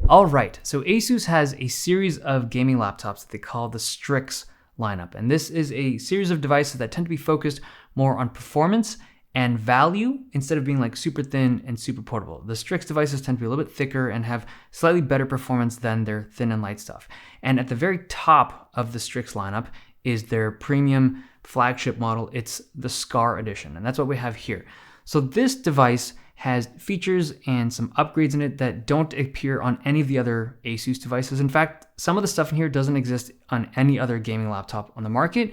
All right, so Asus has a series of gaming laptops that they call the Strix lineup. And this is a series of devices that tend to be focused more on performance and value instead of being like super thin and super portable. The Strix devices tend to be a little bit thicker and have slightly better performance than their thin and light stuff. And at the very top of the Strix lineup is their premium flagship model. It's the Scar edition, and that's what we have here. So this device has features and some upgrades in it that don't appear on any of the other Asus devices. In fact, some of the stuff in here doesn't exist on any other gaming laptop on the market,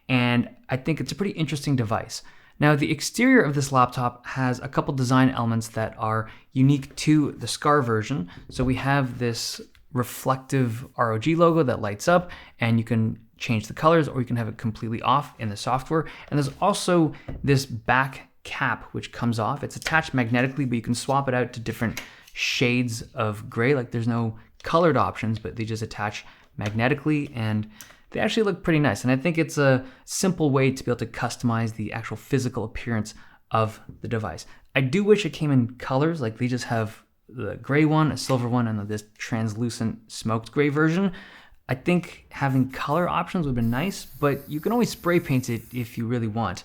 and I think it's a pretty interesting device. Now, the exterior of this laptop has a couple design elements that are unique to the Scar version. So we have this reflective ROG logo that lights up, and you can change the colors or you can have it completely off in the software. And there's also this back cap which comes off. It's attached magnetically, but you can swap it out to different shades of gray. Like there's no colored options, but they just attach magnetically and they actually look pretty nice. And I think it's a simple way to be able to customize the actual physical appearance of the device. I do wish it came in colors, like they just have the gray one, a silver one, and this translucent smoked gray version. I think having color options would have been nice, but you can always spray paint it if you really want.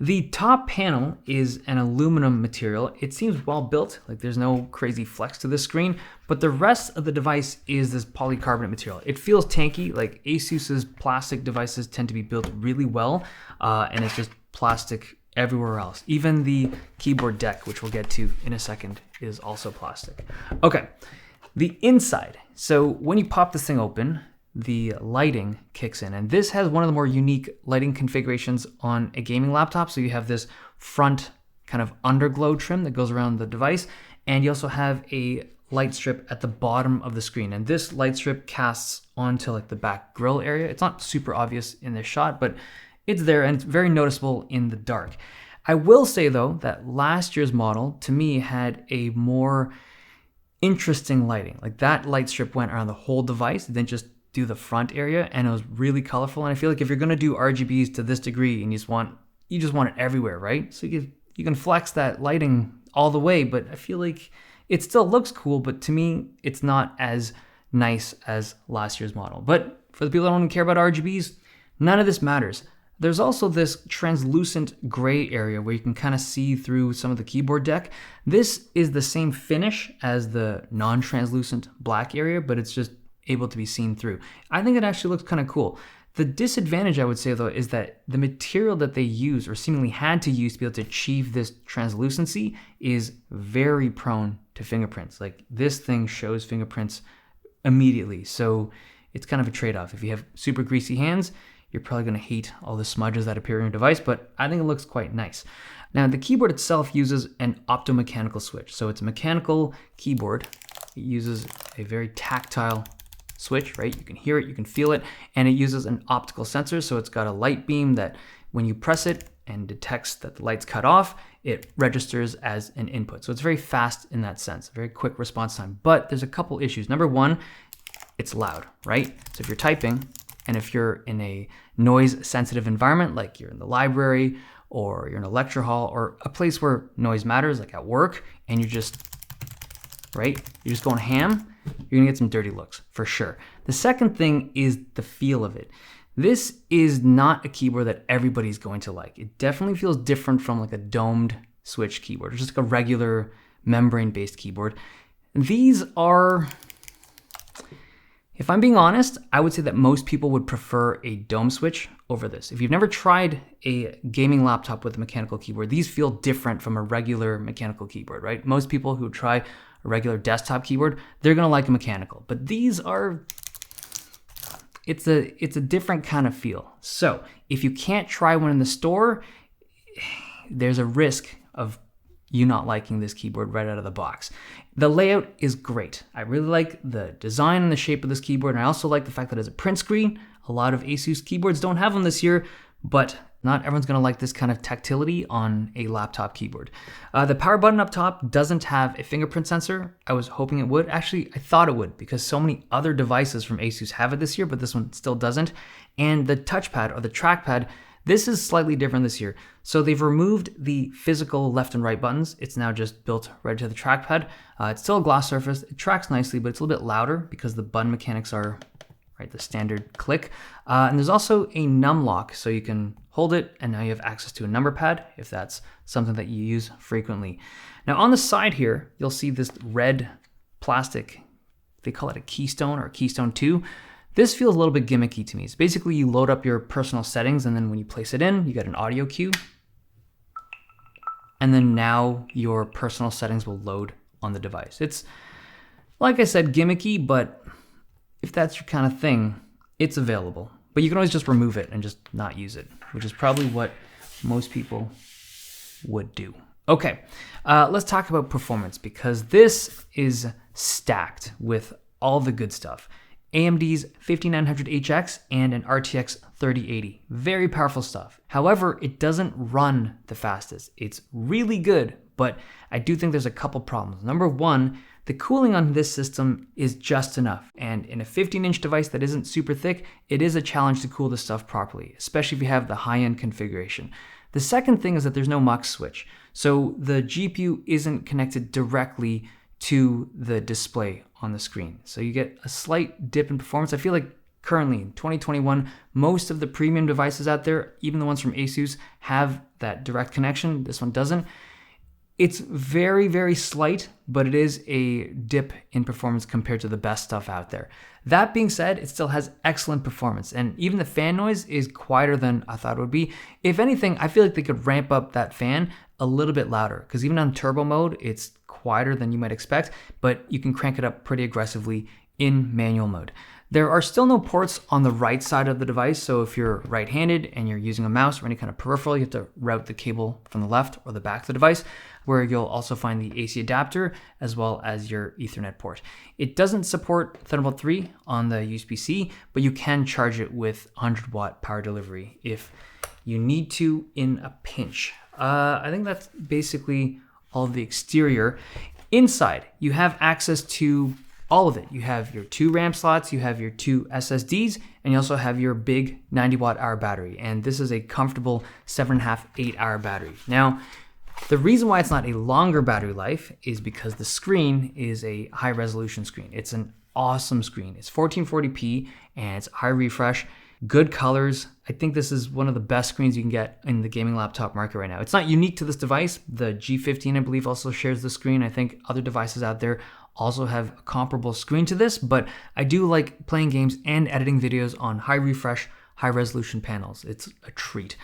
The top panel is an aluminum material. It seems well built, like there's no crazy flex to the screen, but the rest of the device is this polycarbonate material. It feels tanky, like Asus's plastic devices tend to be built really well, and it's just plastic everywhere else. Even the keyboard deck, which we'll get to in a second, is also plastic. Okay, the inside. So when you pop this thing open, the lighting kicks in, and this has one of the more unique lighting configurations on a gaming laptop. So you have this front kind of underglow trim that goes around the device, and you also have a light strip at the bottom of the screen, and this light strip casts onto like the back grill area. It's not super obvious in this shot, but it's there and it's very noticeable in the dark. I will say though that last year's model to me had a more interesting lighting. Like that light strip went around the whole device, then just do the front area, and it was really colorful. And I feel like if you're going to do RGBs to this degree and you just want it everywhere, right? So you can flex that lighting all the way, but I feel like it still looks cool, but to me it's not as nice as last year's model. But for the people that don't care about RGBs, none of this matters. There's also this translucent gray area where you can kind of see through some of the keyboard deck. This is the same finish as the non-translucent black area, but it's just able to be seen through. I think it actually looks kind of cool. The disadvantage, I would say though, is that the material that they use or seemingly had to use to be able to achieve this translucency is very prone to fingerprints. Like this thing shows fingerprints immediately. So it's kind of a trade-off. If you have super greasy hands, you're probably going to hate all the smudges that appear in your device, but I think it looks quite nice. Now, the keyboard itself uses an Opti-Mechanical switch. So it's a mechanical keyboard. It uses a very tactile switch, right? You can hear it, you can feel it, and it uses an optical sensor. So it's got a light beam that when you press it and detects that the light's cut off, it registers as an input. So it's very fast in that sense, very quick response time. But there's a couple issues. Number one, it's loud, right? So if you're typing, and if you're in a noise-sensitive environment, like you're in the library, or you're in a lecture hall, or a place where noise matters, like at work, and you're just going ham, you're gonna get some dirty looks, for sure. The second thing is the feel of it. This is not a keyboard that everybody's going to like. It definitely feels different from like a domed switch keyboard, or just like a regular membrane-based keyboard. These are, if I'm being honest, I would say that most people would prefer a dome switch over this. If you've never tried a gaming laptop with a mechanical keyboard, these feel different from a regular mechanical keyboard, right? Most people who try a regular desktop keyboard, they're gonna like a mechanical, but these are, it's a different kind of feel. So if you can't try one in the store, there's a risk of you not liking this keyboard right out of the box. The layout is great. I really like the design and the shape of this keyboard, and I also like the fact that it has a print screen. A lot of Asus keyboards don't have them this year, but not everyone's gonna like this kind of tactility on a laptop keyboard. The power button up top doesn't have a fingerprint sensor. I was hoping it would. Actually, I thought it would because so many other devices from Asus have it this year, but this one still doesn't. And the touchpad or the trackpad, This is slightly different this year. So they've removed the physical left and right buttons. It's now just built right to the trackpad. It's still a glass surface. It tracks nicely, but it's a little bit louder because the button mechanics are right, the standard click. And there's also a num lock, so you can hold it and now you have access to a number pad if that's something that you use frequently. Now on the side here, you'll see this red plastic, they call it a keystone or a keystone 2. This feels a little bit gimmicky to me. It's basically you load up your personal settings and then when you place it in, you get an audio cue. And then now your personal settings will load on the device. It's, like I said, gimmicky, but if that's your kind of thing, it's available. But you can always just remove it and just not use it, which is probably what most people would do. Okay, let's talk about performance because this is stacked with all the good stuff. AMD's 5900HX and an RTX 3080. Very powerful stuff. However, it doesn't run the fastest. It's really good, but I do think there's a couple problems. Number one, the cooling on this system is just enough. And in a 15-inch device that isn't super thick, it is a challenge to cool this stuff properly, especially if you have the high-end configuration. The second thing is that there's no mux switch. So the GPU isn't connected directly to the display on the screen. So you get a slight dip in performance. I feel like currently in 2021, most of the premium devices out there, even the ones from Asus, have that direct connection. This one doesn't. It's very, very slight, but it is a dip in performance compared to the best stuff out there. That being said, it still has excellent performance, and even the fan noise is quieter than I thought it would be. If anything, I feel like they could ramp up that fan a little bit louder, because even on turbo mode, it's quieter than you might expect, but you can crank it up pretty aggressively in manual mode. There are still no ports on the right side of the device, so if you're right-handed and you're using a mouse or any kind of peripheral, you have to route the cable from the left or the back of the device, where you'll also find the AC adapter as well as your Ethernet port. It doesn't support Thunderbolt 3 on the USB-C, but you can charge it with 100-watt power delivery if you need to in a pinch. I think that's basically all of the exterior. Inside, you have access to all of it. You have your 2 RAM slots, you have your 2 SSDs, and you also have your big 90 watt-hour battery. And this is a comfortable 7.5, 8-hour battery. Now, the reason why it's not a longer battery life is because the screen is a high resolution screen. It's an awesome screen. It's 1440p and it's high refresh, good colors. I think this is one of the best screens you can get in the gaming laptop market right now. It's not unique to this device. The G15, I believe, also shares the screen. I think other devices out there also have a comparable screen to this, but I do like playing games and editing videos on high refresh, high resolution panels. It's a treat.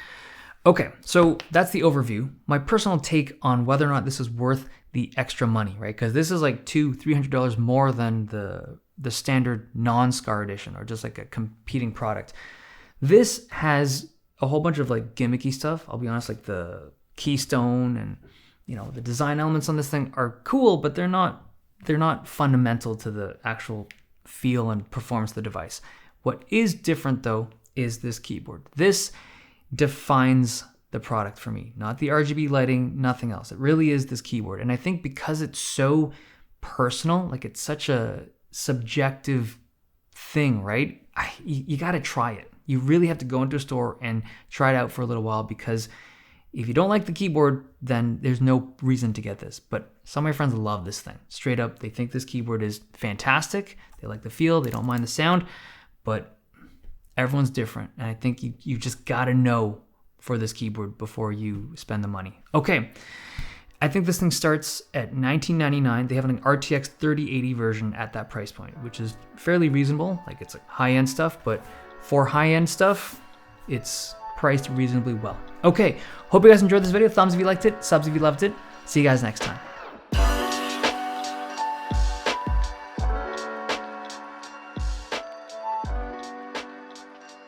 Okay, so that's the overview. My personal take on whether or not this is worth the extra money, right? Because this is like $200-300 more than the standard non-Scar edition or just like a competing product. This has a whole bunch of like gimmicky stuff. I'll be honest, like the keystone and the design elements on this thing are cool, but they're not fundamental to the actual feel and performance of the device. What is different though is this keyboard. This defines the product for me, not the RGB lighting, nothing else. It really is this keyboard. And I think because it's so personal, like it's such a subjective thing, right? You got to try it. You really have to go into a store and try it out for a little while, because if you don't like the keyboard, then there's no reason to get this. But some of my friends love this thing. Straight up, they think this keyboard is fantastic. They like the feel, they don't mind the sound, but everyone's different. And I think you just gotta know for this keyboard before you spend the money. Okay, I think this thing starts at $19.99. They have an RTX 3080 version at that price point, which is fairly reasonable. Like it's like high-end stuff, but for high-end stuff, it's priced reasonably well. Okay, hope you guys enjoyed this video. Thumbs if you liked it, subs if you loved it. See you guys next time.